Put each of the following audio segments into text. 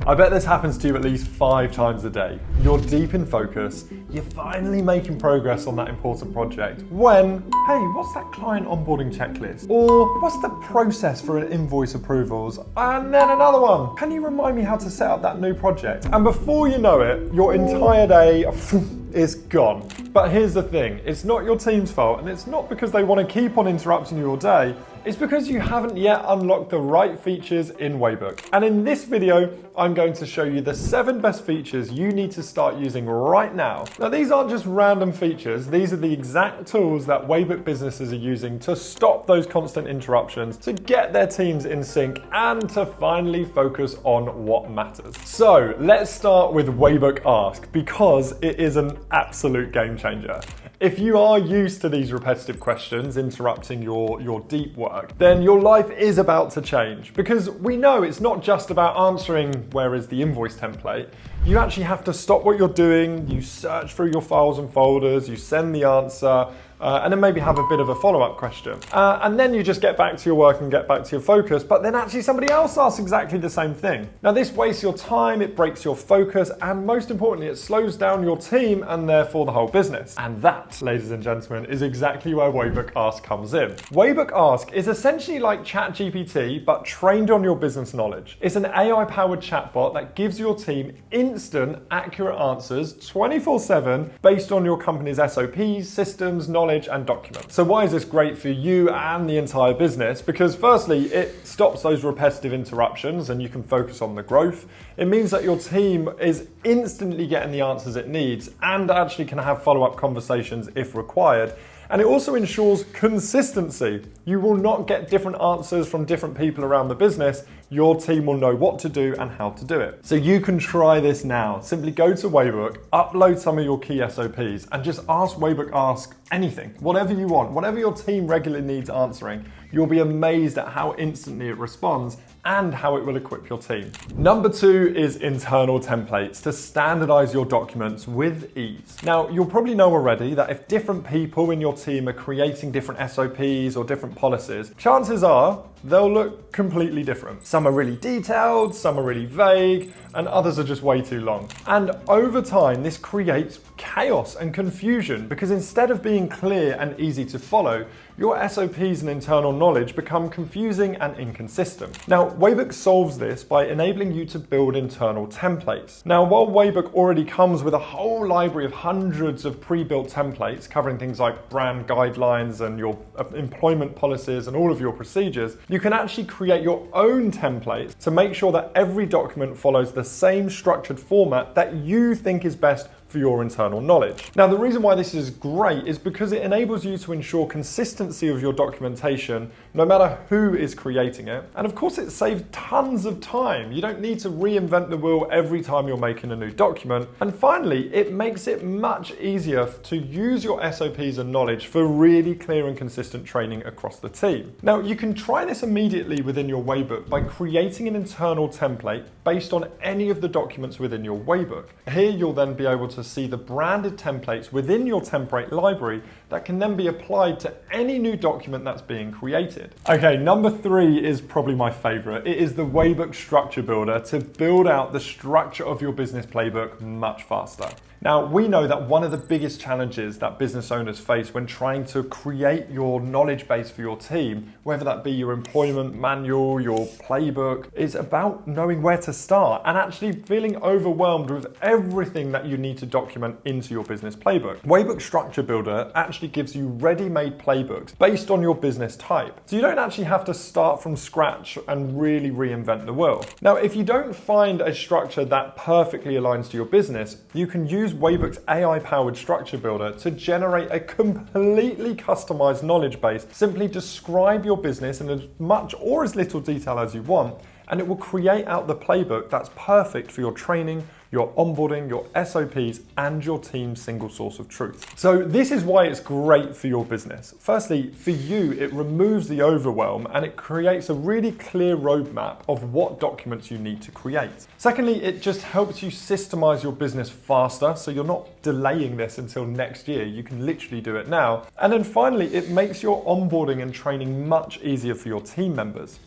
I bet this happens to you at least 5 times a day. You're deep in focus, you're finally making progress on that important project when, hey, what's that client onboarding checklist? Or what's the process for invoice approvals? And then another one, can you remind me how to set up that new project? And before you know it, your entire day is gone. But here's the thing, it's not your team's fault, and it's not because they want to keep on interrupting your day, it's because you haven't yet unlocked the right features in Waybook. And in this video, I'm going to show you the 7 best features you need to start using right now. Now, these aren't just random features, these are the exact tools that Waybook businesses are using to stop those constant interruptions, to get their teams in sync, and to finally focus on what matters. So let's start with Waybook Ask, because it is an absolute game changer. If you are used to these repetitive questions interrupting your deep work, then your life is about to change, because we know it's not just about answering where is the invoice template. You actually have to stop what you're doing, you search through your files and folders, you send the answer, and then maybe have a bit of a follow-up question. And then you just get back to your work and get back to your focus, but then actually somebody else asks exactly the same thing. Now, this wastes your time, it breaks your focus, and most importantly, it slows down your team and therefore the whole business. And that, ladies and gentlemen, is exactly where Waybook Ask comes in. Waybook Ask is essentially like ChatGPT, but trained on your business knowledge. It's an AI-powered chatbot that gives your team instant, accurate answers 24/7 based on your company's SOPs, systems, knowledge, and documents. So why is this great for you and the entire business? Because firstly, it stops those repetitive interruptions and you can focus on the growth. It means that your team is instantly getting the answers it needs and actually can have follow-up conversations if required. And it also ensures consistency. You will not get different answers from different people around the business. Your team will know what to do and how to do it. So you can try this now. Simply go to Waybook, upload some of your key SOPs, and just ask Waybook Ask anything, whatever you want, whatever your team regularly needs answering. You'll be amazed at how instantly it responds and how it will equip your team. Number 2 is internal templates to standardize your documents with ease. Now, you'll probably know already that if different people in your team are creating different SOPs or different policies, chances are they'll look completely different. Some are really detailed, some are really vague, and others are just way too long. And over time, this creates chaos and confusion because instead of being clear and easy to follow, your SOPs and internal knowledge become confusing and inconsistent. Now, Waybook solves this by enabling you to build internal templates. Now, while Waybook already comes with a whole library of hundreds of pre-built templates covering things like brand guidelines and your employment policies and all of your procedures, you can actually create your own templates to make sure that every document follows the same structured format that you think is best for your internal knowledge. Now, the reason why this is great is because it enables you to ensure consistency of your documentation no matter who is creating it. And of course, it saves tons of time. You don't need to reinvent the wheel every time you're making a new document. And finally, it makes it much easier to use your SOPs and knowledge for really clear and consistent training across the team. Now, you can try this immediately within your Waybook by creating an internal template based on any of the documents within your Waybook. Here, you'll then be able to see the branded templates within your template library that can then be applied to any new document that's being created. Okay, number 3 is probably my favorite. It is the Waybook Structure Builder to build out the structure of your business playbook much faster. Now, we know that one of the biggest challenges that business owners face when trying to create your knowledge base for your team, whether that be your employment manual, your playbook, is about knowing where to start and actually feeling overwhelmed with everything that you need to document into your business playbook. Waybook Structure Builder actually gives you ready-made playbooks based on your business type. So you don't actually have to start from scratch and really reinvent the wheel. Now, if you don't find a structure that perfectly aligns to your business, you can use Waybook's AI-powered structure builder to generate a completely customized knowledge base. Simply describe your business in as much or as little detail as you want, and it will create out the playbook that's perfect for your training, your onboarding, your SOPs, and your team's single source of truth. So this is why it's great for your business. Firstly, for you, it removes the overwhelm and it creates a really clear roadmap of what documents you need to create. Secondly, it just helps you systemize your business faster, so you're not delaying this until next year. You can literally do it now. And then finally, it makes your onboarding and training much easier for your team members.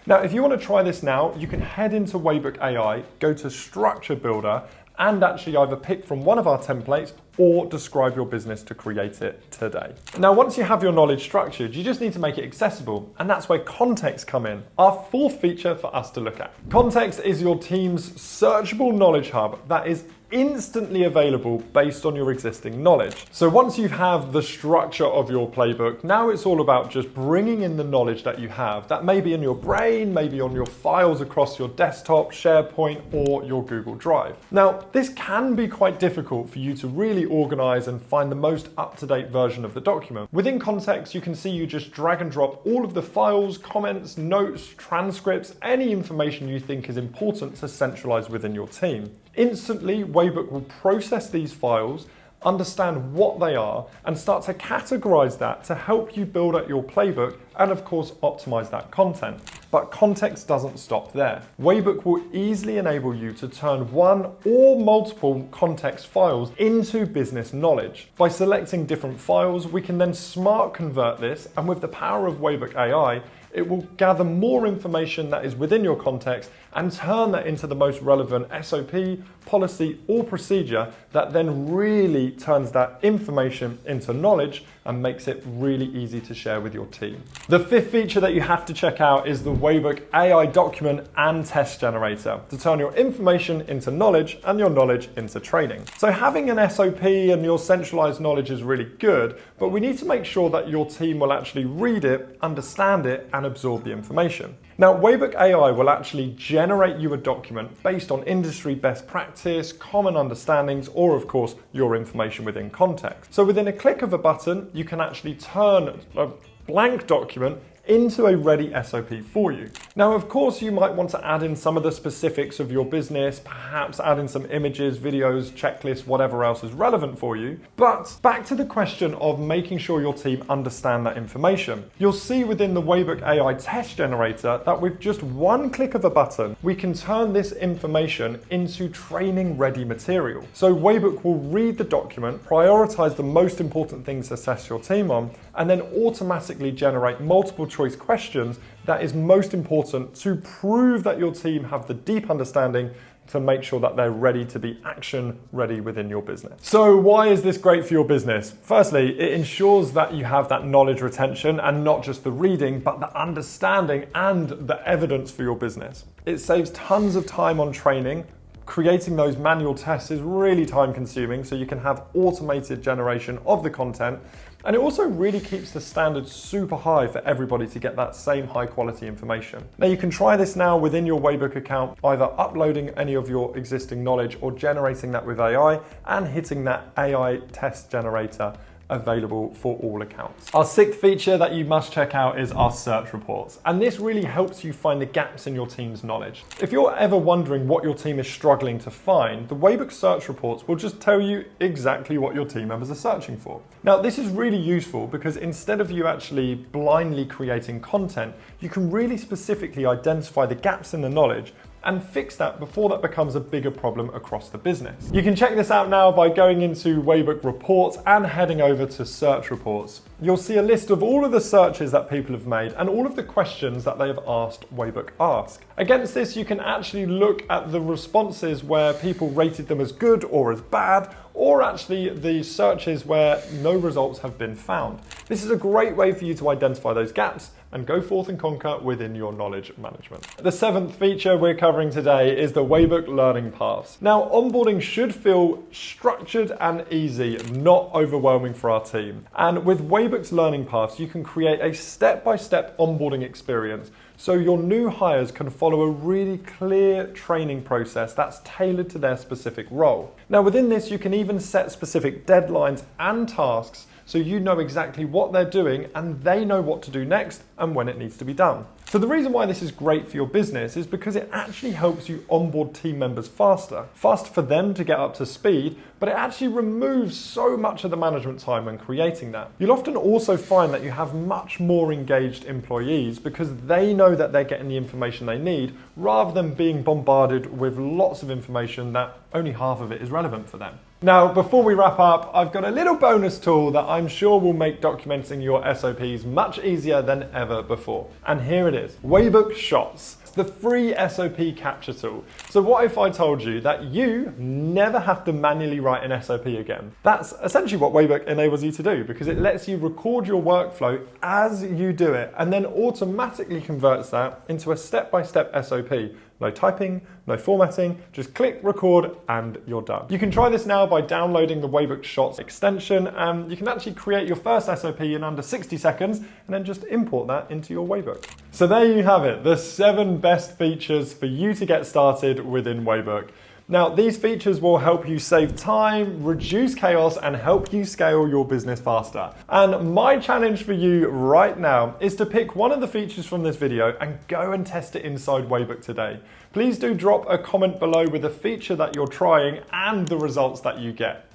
Now, if you want to try this now, you can head into Waybook AI, go to Structure Builder, and actually either pick from one of our templates or describe your business to create it today. Now, once you have your knowledge structured, you just need to make it accessible, and that's where context come in, our fourth feature for us to look at. Context is your team's searchable knowledge hub that is instantly available based on your existing knowledge. So once you have the structure of your playbook, now it's all about just bringing in the knowledge that you have. That may be in your brain, maybe on your files across your desktop, SharePoint, or your Google Drive. Now, this can be quite difficult for you to really organize and find the most up-to-date version of the document. Within Context, you can see you just drag and drop all of the files, comments, notes, transcripts, any information you think is important to centralize within your team. Instantly, Waybook will process these files, understand what they are, and start to categorize that to help you build up your playbook and, of course, optimize that content. But context doesn't stop there. Waybook will easily enable you to turn one or multiple context files into business knowledge. By selecting different files, we can then smart convert this, and with the power of Waybook AI, it will gather more information that is within your context and turn that into the most relevant SOP, policy, or procedure that then really turns that information into knowledge and makes it really easy to share with your team. The fifth feature that you have to check out is the Waybook AI document and test generator to turn your information into knowledge and your knowledge into training. So having an SOP and your centralized knowledge is really good, but we need to make sure that your team will actually read it, understand it, and absorb the information. Now, Waybook AI will actually generate you a document based on industry best practice, common understandings, or of course, your information within context. So within a click of a button, you can actually turn a blank document into a ready SOP for you. Now, of course, you might want to add in some of the specifics of your business, perhaps add in some images, videos, checklists, whatever else is relevant for you. But back to the question of making sure your team understand that information. You'll see within the Waybook AI test generator that with just one click of a button, we can turn this information into training ready material. So Waybook will read the document, prioritize the most important things to assess your team on, and then automatically generate multiple choice questions that is most important to prove that your team have the deep understanding to make sure that they're ready to be action ready within your business. So why is this great for your business? Firstly, it ensures that you have that knowledge retention and not just the reading, but the understanding and the evidence for your business. It saves tons of time on training. Creating those manual tests is really time consuming, so you can have automated generation of the content. And it also really keeps the standards super high for everybody to get that same high quality information. Now you can try this now within your Waybook account, either uploading any of your existing knowledge or generating that with AI and hitting that AI test generator available for all accounts. Our sixth feature that you must check out is our search reports. And this really helps you find the gaps in your team's knowledge. If you're ever wondering what your team is struggling to find, the Waybook search reports will just tell you exactly what your team members are searching for. Now, this is really useful because instead of you actually blindly creating content, you can really specifically identify the gaps in the knowledge and fix that before that becomes a bigger problem across the business. You can check this out now by going into Waybook Reports and heading over to Search Reports. You'll see a list of all of the searches that people have made and all of the questions that they have asked Waybook Ask. Against this, you can actually look at the responses where people rated them as good or as bad, or actually the searches where no results have been found. This is a great way for you to identify those gaps and go forth and conquer within your knowledge management. The seventh feature we're covering today is the Waybook Learning Paths. Now, onboarding should feel structured and easy, not overwhelming for our team. And with Waybook's Learning Paths, you can create a step-by-step onboarding experience so your new hires can follow a really clear training process that's tailored to their specific role. Now, within this, you can even set specific deadlines and tasks so you know exactly what they're doing and they know what to do next and when it needs to be done. So the reason why this is great for your business is because it actually helps you onboard team members faster for them to get up to speed, but it actually removes so much of the management time when creating that. You'll often also find that you have much more engaged employees because they know that they're getting the information they need rather than being bombarded with lots of information that only half of it is relevant for them. Now, before we wrap up, I've got a little bonus tool that I'm sure will make documenting your SOPs much easier than ever before. And here it is, Waybook Shots. It's the free SOP capture tool. So what if I told you that you never have to manually write an SOP again? That's essentially what Waybook enables you to do, because it lets you record your workflow as you do it and then automatically converts that into a step-by-step SOP. No typing, no formatting, just click record and you're done. You can try this now by downloading the Waybook Shots extension, and you can actually create your first SOP in under 60 seconds and then just import that into your Waybook. So there you have it, the 7 best features for you to get started within Waybook. Now, these features will help you save time, reduce chaos, and help you scale your business faster. And my challenge for you right now is to pick one of the features from this video and go and test it inside Waybook today. Please do drop a comment below with a feature that you're trying and the results that you get.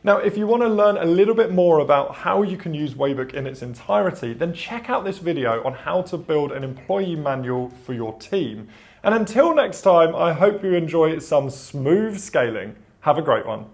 Now, if you want to learn a little bit more about how you can use Waybook in its entirety, then check out this video on how to build an employee manual for your team. And until next time, I hope you enjoy some smooth scaling. Have a great one.